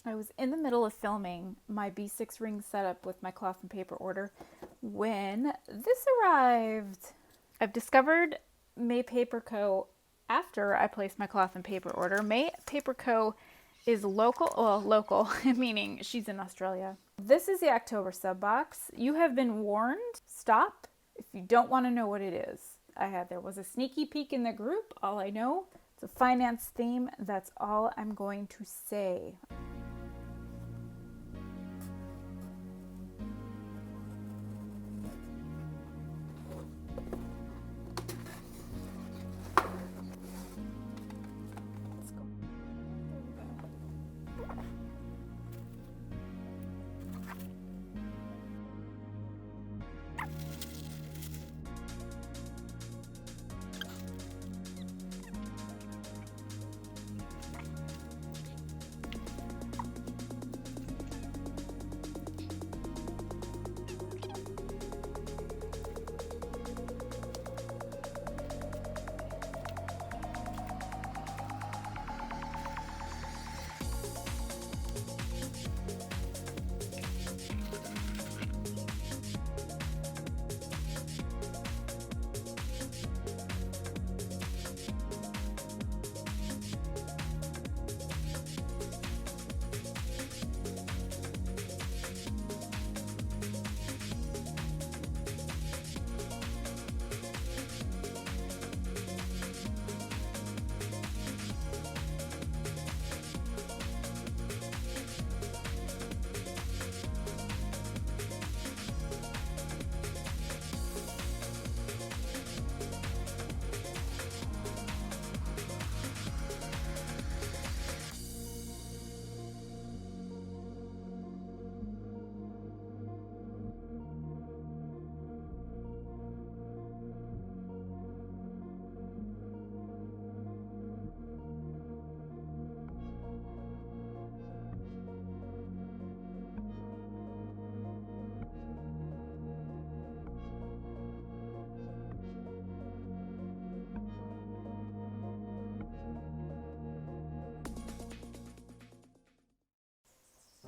I was in the middle of filming my B6 ring setup with my cloth and paper order when this arrived. I've discovered maypaperco after I placed my cloth and paper order. Maypaperco is local, well, local, meaning she's in Australia. This is the October sub box. You have been warned. Stop if you don't want to know what it is. There was a sneaky peek in the group. All I know, it's a finance theme. That's all I'm going to say.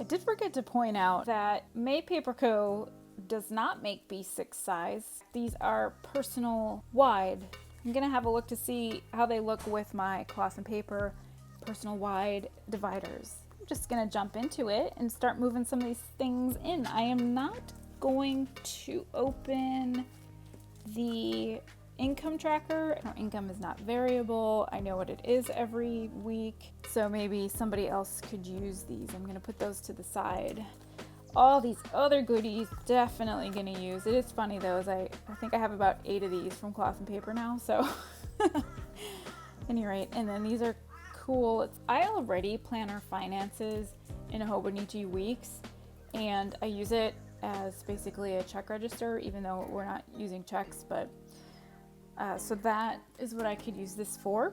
I did forget to point out that maypaperco does not make B6 size. These are personal wide. I'm gonna have a look to see how they look with my cloth and paper personal wide dividers. I'm just gonna jump into it and start moving some of these things in. I am not going to open the income tracker. Our income is not variable. I know what it is every week, so maybe somebody else could use these. I'm gonna put those to the side. All these other goodies, definitely gonna use. It is funny though, I think I have about 8 of these from cloth and paper now, so any rate. And then these are cool. I already plan our finances in Hobonichi Weeks, and I use it as basically a check register, even though we're not using checks, but so that is what I could use this for.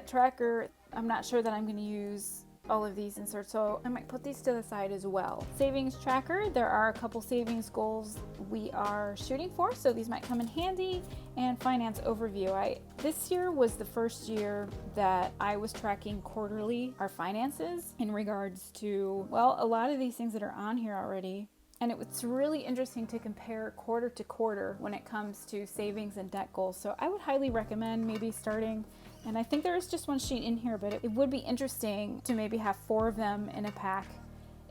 Tracker, I'm not sure that I'm going to use all of these inserts, so I might put these to the side as well. Savings tracker, there are a couple savings goals we are shooting for, so these might come in handy. And finance overview. This year was the first year that I was tracking quarterly our finances in regards to, well, a lot of these things that are on here already. And it's really interesting to compare quarter to quarter when it comes to savings and debt goals. So I would highly recommend maybe starting, and I think there is just one sheet in here, but it would be interesting to maybe have 4 of them in a pack,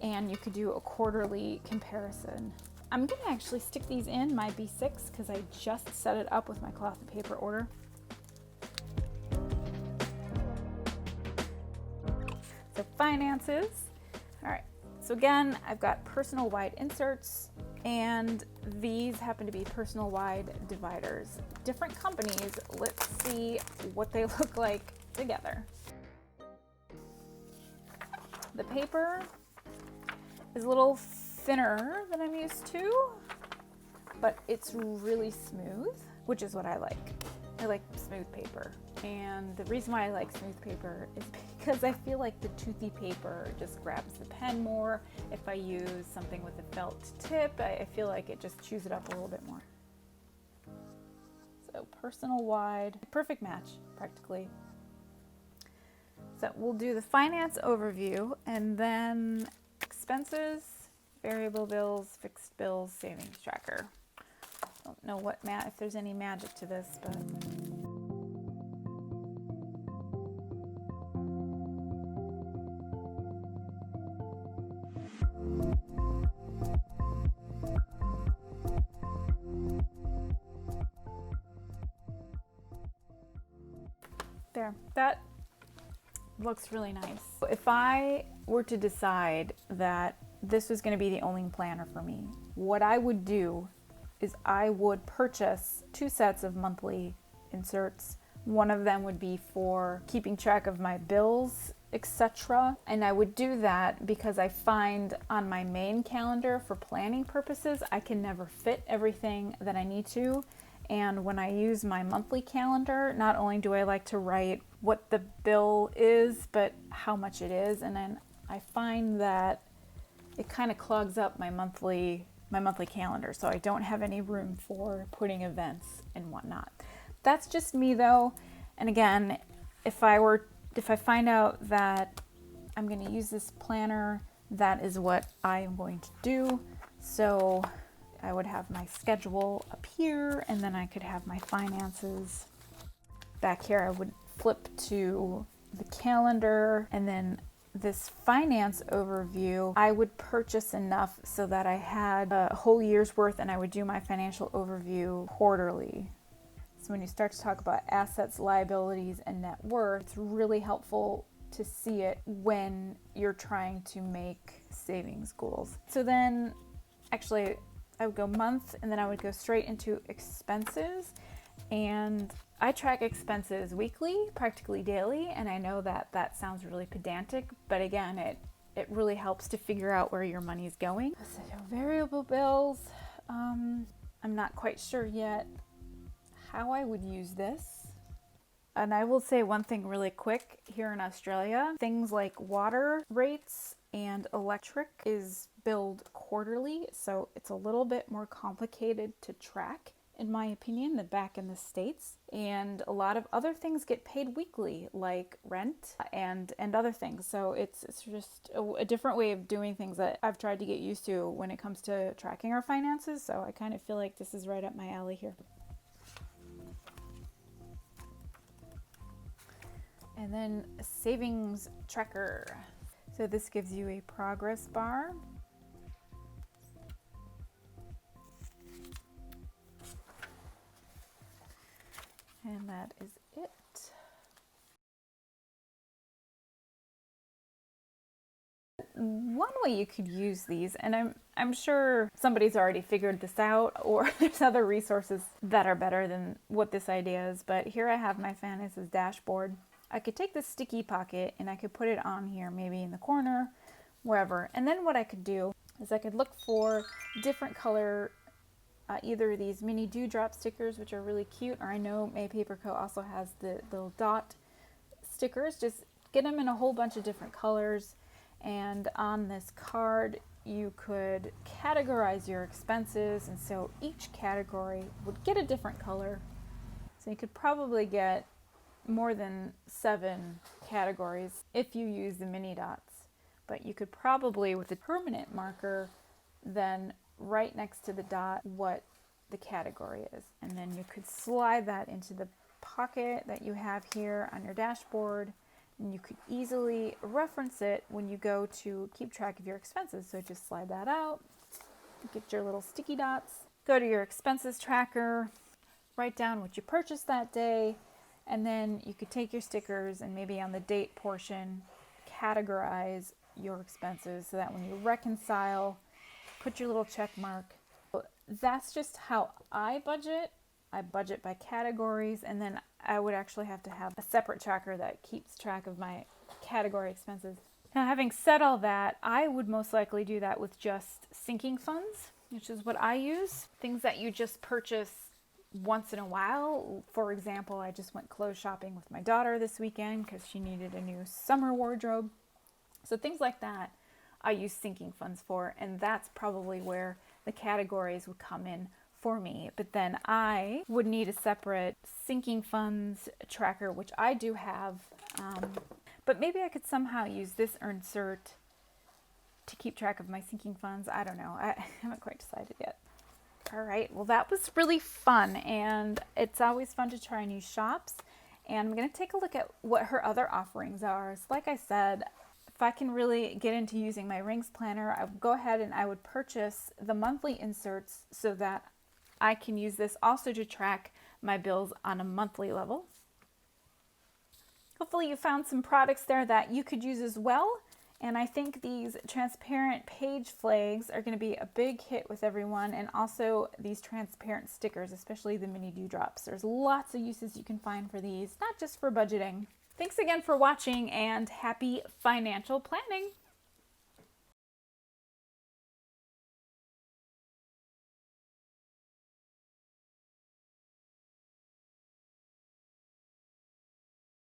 and you could do a quarterly comparison. I'm gonna actually stick these in my B6 because I just set it up with my cloth and paper order. So finances, all right. So again, I've got personal wide inserts, and these happen to be personal wide dividers. Different companies, let's see what they look like together. The paper is a little thinner than I'm used to, but it's really smooth, which is what I like. I like smooth paper. And the reason why I like smooth paper is because I feel like the toothy paper just grabs the pen more. If I use something with a felt tip, I feel like it just chews it up a little bit more. So personal wide, perfect match practically. So we'll do the finance overview and then expenses, variable bills, fixed bills, savings tracker. Don't know what if there's any magic to this, but there, that looks really nice. If I were to decide that this was going to be the only planner for me, what I would do is I would purchase 2 sets of monthly inserts. One of them would be for keeping track of my bills, etc. And I would do that because I find on my main calendar for planning purposes, I can never fit everything that I need to. And when I use my monthly calendar, not only do I like to write what the bill is, but how much it is. And then I find that it kind of clogs up my monthly calendar. So I don't have any room for putting events and whatnot. That's just me though. And again, if I find out that I'm going to use this planner, that is what I am going to do. So I would have my schedule up here, and then I could have my finances back here. I would flip to the calendar, and then this finance overview, I would purchase enough so that I had a whole year's worth, and I would do my financial overview quarterly. So when you start to talk about assets, liabilities, and net worth, it's really helpful to see it when you're trying to make savings goals. So then actually I would go month, and then I would go straight into expenses. And I track expenses weekly, practically daily. And I know that that sounds really pedantic, but again, it really helps to figure out where your money is going. So variable bills, I'm not quite sure yet how I would use this. And I will say one thing really quick here in Australia, things like water rates and electric is billed quarterly, so it's a little bit more complicated to track, in my opinion, than back in the States. And a lot of other things get paid weekly, like rent and other things. So it's just a different way of doing things that I've tried to get used to when it comes to tracking our finances. So I kind of feel like this is right up my alley here. And then a savings tracker. So this gives you a progress bar. And that is it. One way you could use these, and I'm sure somebody's already figured this out, or there's other resources that are better than what this idea is, but here I have my finances dashboard. I could take this sticky pocket and I could put it on here, maybe in the corner, wherever. And then what I could do is I could look for different color, either these mini dewdrop stickers, which are really cute, or I know maypaperco also has the little dot stickers. Just get them in a whole bunch of different colors. And on this card, you could categorize your expenses. And so each category would get a different color. So you could probably get more than 7 categories if you use the mini dots, but you could probably, with a permanent marker, then right next to the dot what the category is, and then you could slide that into the pocket that you have here on your dashboard, and you could easily reference it when you go to keep track of your expenses. So just slide that out, get your little sticky dots, go to your expenses tracker, write down what you purchased that day, and then you could take your stickers and maybe on the date portion, categorize your expenses so that when you reconcile, put your little check mark. That's just how I budget. I budget by categories, and then I would actually have to have a separate tracker that keeps track of my category expenses. Now, having said all that, I would most likely do that with just sinking funds, which is what I use. Things that you just purchase once in a while. For example, I just went clothes shopping with my daughter this weekend because she needed a new summer wardrobe. So things like that I use sinking funds for, and that's probably where the categories would come in for me. But then I would need a separate sinking funds tracker, which I do have, But maybe I could somehow use this insert to keep track of my sinking funds. I don't know. I haven't quite decided yet. All right, well, that was really fun, and it's always fun to try new shops. And I'm going to take a look at what her other offerings are. So like I said, if I can really get into using my rings planner, I would go ahead and I would purchase the monthly inserts so that I can use this also to track my bills on a monthly level. Hopefully you found some products there that you could use as well. And I think these transparent page flags are going to be a big hit with everyone, and also these transparent stickers, especially the mini dewdrops. There's lots of uses you can find for these, not just for budgeting. Thanks again for watching, and happy financial planning!